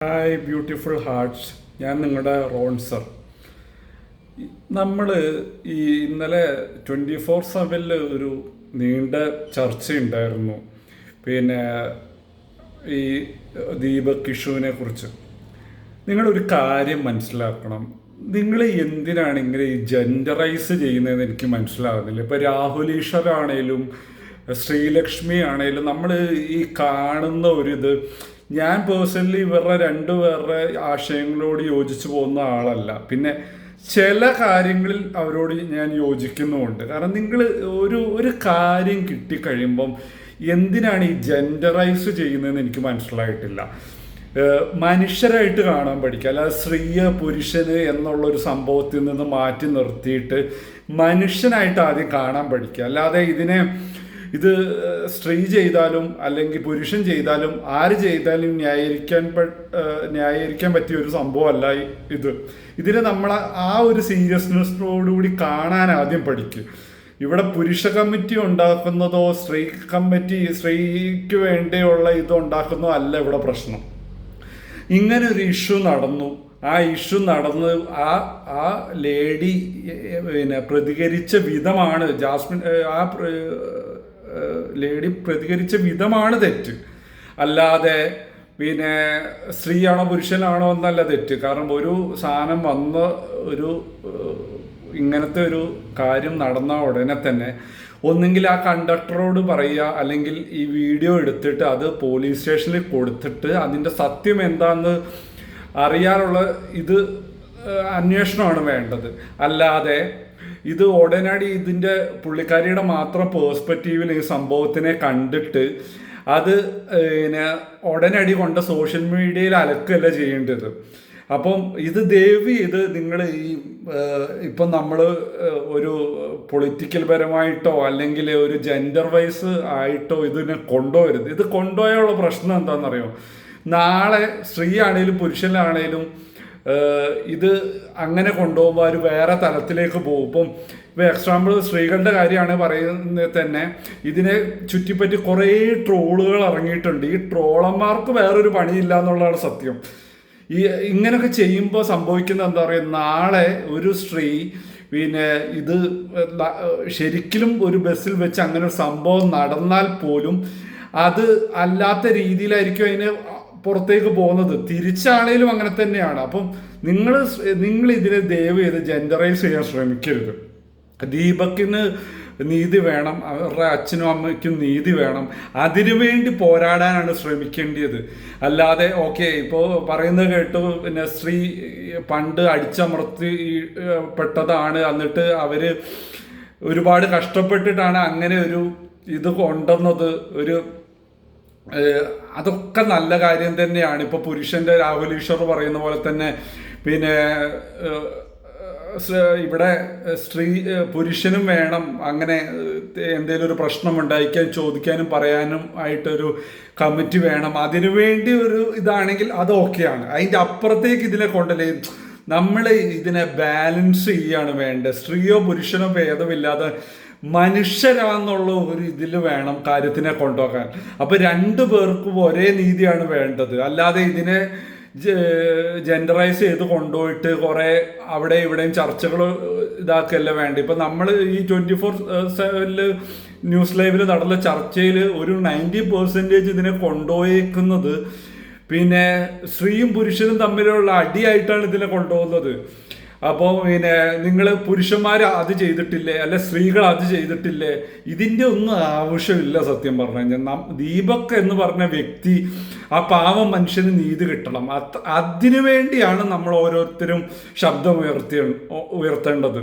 Hi beautiful hearts, ഞാൻ നിങ്ങളുടെ റോൺസർ. നമ്മൾ ഇന്നലെ 24/7 ഒരു നീണ്ട ചർച്ചയുണ്ടായിരുന്നു. പിന്നെ ഈ ദീപക് കിഷുവിനെ കുറിച്ച് നിങ്ങളൊരു കാര്യം മനസ്സിലാക്കണം. നിങ്ങൾ എന്തിനാണ് ഇങ്ങനെ ഈ ജെൻഡറൈസ് ചെയ്യുന്നതെന്ന് എനിക്ക് മനസ്സിലാകുന്നില്ല. ഇപ്പോൾ രാഹുൽ ഈശ്വറാണേലും ശ്രീലക്ഷ്മി ആണേലും നമ്മൾ ഈ കാണുന്ന ഒരിത്, ഞാൻ പേഴ്സണലി ഇവരുടെ രണ്ടുപേരുടെ ആശയങ്ങളോട് യോജിച്ചു പോകുന്ന ആളല്ല. പിന്നെ ചില കാര്യങ്ങളിൽ അവരോട് ഞാൻ യോജിക്കുന്നുമുണ്ട്. കാരണം നിങ്ങൾ ഒരു കാര്യം കിട്ടിക്കഴിയുമ്പം എന്തിനാണ് ഈ ജെൻഡറൈസ് ചെയ്യുന്നതെന്ന് എനിക്ക് മനസ്സിലായിട്ടില്ല. മനുഷ്യരായിട്ട് കാണാൻ പഠിക്കുക, അല്ലാതെ സ്ത്രീയെ പുരുഷന് എന്നുള്ളൊരു സംഭവത്തിൽ നിന്ന് മാറ്റി നിർത്തിയിട്ട് മനുഷ്യനായിട്ട് ആദ്യം കാണാൻ പഠിക്കുക. അല്ലാതെ ഇത് സ്ത്രീ ചെയ്താലും അല്ലെങ്കിൽ പുരുഷൻ ചെയ്താലും ആര് ചെയ്താലും ന്യായീകരിക്കാൻ പറ്റിയ ഒരു സംഭവമല്ല ഇതിനെ നമ്മൾ ആ ഒരു സീരിയസ്നെസ്സോടുകൂടി കാണാൻ ആദ്യം പഠിക്കും. ഇവിടെ പുരുഷ കമ്മിറ്റി ഉണ്ടാക്കുന്നതോ സ്ത്രീക്ക് വേണ്ടിയുള്ള ഇത് ഉണ്ടാക്കുന്നതോ അല്ല ഇവിടെ പ്രശ്നം. ഇങ്ങനെ ഒരു ഇഷ്യൂ നടന്നു. ആ ഇഷ്യൂ നടന്ന് ആ ലേഡി പ്രതികരിച്ച വിധമാണ് ലേഡി പ്രതികരിച്ച വിധമാണ് തെറ്റ്. അല്ലാതെ സ്ത്രീയാണോ പുരുഷനാണോ എന്നല്ല തെറ്റ്. കാരണം ഒരു സാധനം വന്ന് ഇങ്ങനത്തെ ഒരു കാര്യം നടന്ന ഉടനെ തന്നെ ഒന്നെങ്കിൽ ആ കണ്ടക്ടറോട് പറയുക, അല്ലെങ്കിൽ ഈ വീഡിയോ എടുത്തിട്ട് അത് പോലീസ് സ്റ്റേഷനിൽ കൊടുത്തിട്ട് അതിൻ്റെ സത്യം എന്താണെന്ന് അറിയാനുള്ള അന്വേഷണമാണ് വേണ്ടത്. അല്ലാതെ ഇത് ഉടനടി ഇതിൻ്റെ പുള്ളിക്കാരിയുടെ മാത്രം പേഴ്സ്പെക്റ്റീവിൽ ഈ സംഭവത്തിനെ കണ്ടിട്ട് അത് ഉടനടി കൊണ്ട് സോഷ്യൽ മീഡിയയിൽ അലക്കല്ല ചെയ്യേണ്ടത്. അപ്പം ദയവ് ചെയ്ത് നിങ്ങൾ ഇപ്പം നമ്മൾ ഒരു പൊളിറ്റിക്കൽ പരമായിട്ടോ അല്ലെങ്കിൽ ഒരു ജെൻഡർ വൈസ് ആയിട്ടോ ഇതിനെ കൊണ്ടുപോകരുത്. ഇത് കൊണ്ടുപോയുള്ള പ്രശ്നം എന്താണെന്നറിയോ? നാളെ സ്ത്രീ ആണേലും പുരുഷനാണേലും ഇത് അങ്ങനെ കൊണ്ടുപോകുമ്പോൾ അവർ വേറെ തലത്തിലേക്ക് പോകും. ഇപ്പം എക്സാമ്പിൾ സ്ത്രീകളുടെ കാര്യമാണ് പറയുന്നത് തന്നെ, ഇതിനെ ചുറ്റിപ്പറ്റി കുറേ ട്രോളുകൾ ഇറങ്ങിയിട്ടുണ്ട്. ഈ ട്രോളന്മാർക്ക് വേറൊരു പണിയില്ല എന്നുള്ളതാണ് സത്യം. ഇങ്ങനെയൊക്കെ ചെയ്യുമ്പോൾ സംഭവിക്കുന്നത് എന്താ പറയുക, നാളെ ഒരു സ്ത്രീ ഇത് ശരിക്കും ഒരു ബസ്സിൽ വെച്ച് അങ്ങനെ ഒരു സംഭവം നടന്നാൽ പോലും അത് അല്ലാത്ത രീതിയിലായിരിക്കും അതിന് പുറത്തേക്ക് പോകുന്നത്. തിരിച്ചാണേലും അങ്ങനെ തന്നെയാണ്. അപ്പം നിങ്ങൾ ഇതിനെ ദയവ് ചെയ്ത് ജെൻഡറൈസ് ചെയ്യാൻ ശ്രമിക്കരുത്. ദീപക്കിന് നീതി വേണം, അവരുടെ അച്ഛനും അമ്മയ്ക്കും നീതി വേണം. അതിനുവേണ്ടി പോരാടാനാണ് ശ്രമിക്കേണ്ടത്. അല്ലാതെ ഇപ്പോൾ പറയുന്നത് കേട്ടു, സ്ത്രീ പണ്ട് അടിച്ചമർത്തി പെട്ടതാണ്, എന്നിട്ട് അവര് ഒരുപാട് കഷ്ടപ്പെട്ടിട്ടാണ് അങ്ങനെ ഒരു ഇത് കൊണ്ടുവന്നത്. അതൊക്കെ നല്ല കാര്യം തന്നെയാണ്. ഇപ്പോൾ പുരുഷന്റെ രാഹുൽ ഈശ്വർ പറയുന്ന പോലെ തന്നെ ഇവിടെ പുരുഷനും വേണം അങ്ങനെ എന്തെങ്കിലും ഒരു പ്രശ്നം ഉണ്ടായിക്കാൻ ചോദിക്കാനും പറയാനും ആയിട്ടൊരു കമ്മിറ്റി വേണം. അതിനുവേണ്ടി ഒരു ഇതാണെങ്കിൽ അത് ഓക്കെയാണ്. അതിൻ്റെ അപ്പുറത്തേക്ക് ഇതിനെ കൊണ്ടല്ലേ നമ്മൾ ഇതിനെ ബാലൻസ് ചെയ്യാണ് വേണ്ടത്. സ്ത്രീയോ പുരുഷനോ ഭേദമില്ലാതെ മനുഷ്യരാന്നുള്ള ഒരു ഇതിൽ വേണം കാര്യത്തിനെ കൊണ്ടുപോകാൻ. അപ്പൊ രണ്ടു പേർക്കും ഒരേ നീതിയാണ് വേണ്ടത്. അല്ലാതെ ഇതിനെ ജെൻഡറൈസ് ചെയ്ത് കൊണ്ടുപോയിട്ട് കുറെ അവിടെ ഇവിടെയും ചർച്ചകൾ ഇതാക്കല്ല വേണ്ട. ഇപ്പൊ നമ്മൾ ഈ 24/7 ന്യൂസ് ലൈവിൽ നടന്ന ചർച്ചയിൽ ഒരു 90% ഇതിനെ കൊണ്ടുപോയേക്കുന്നത് സ്ത്രീയും പുരുഷനും തമ്മിലുള്ള അടിയായിട്ടാണ് ഇതിനെ കൊണ്ടുപോകുന്നത്. അപ്പോൾ നിങ്ങൾ പുരുഷന്മാർ അത് ചെയ്തിട്ടില്ലേ, അല്ലെ സ്ത്രീകൾ അത് ചെയ്തിട്ടില്ലേ, ഇതിൻ്റെ ഒന്നും ആവശ്യമില്ല. സത്യം പറഞ്ഞു കഴിഞ്ഞാൽ ദീപക് എന്ന് പറഞ്ഞ വ്യക്തി, ആ പാവം മനുഷ്യന് നീതി കിട്ടണം. അതിനു വേണ്ടിയാണ് നമ്മൾ ഓരോരുത്തരും ശബ്ദം ഉയർത്തേണ്ടത്.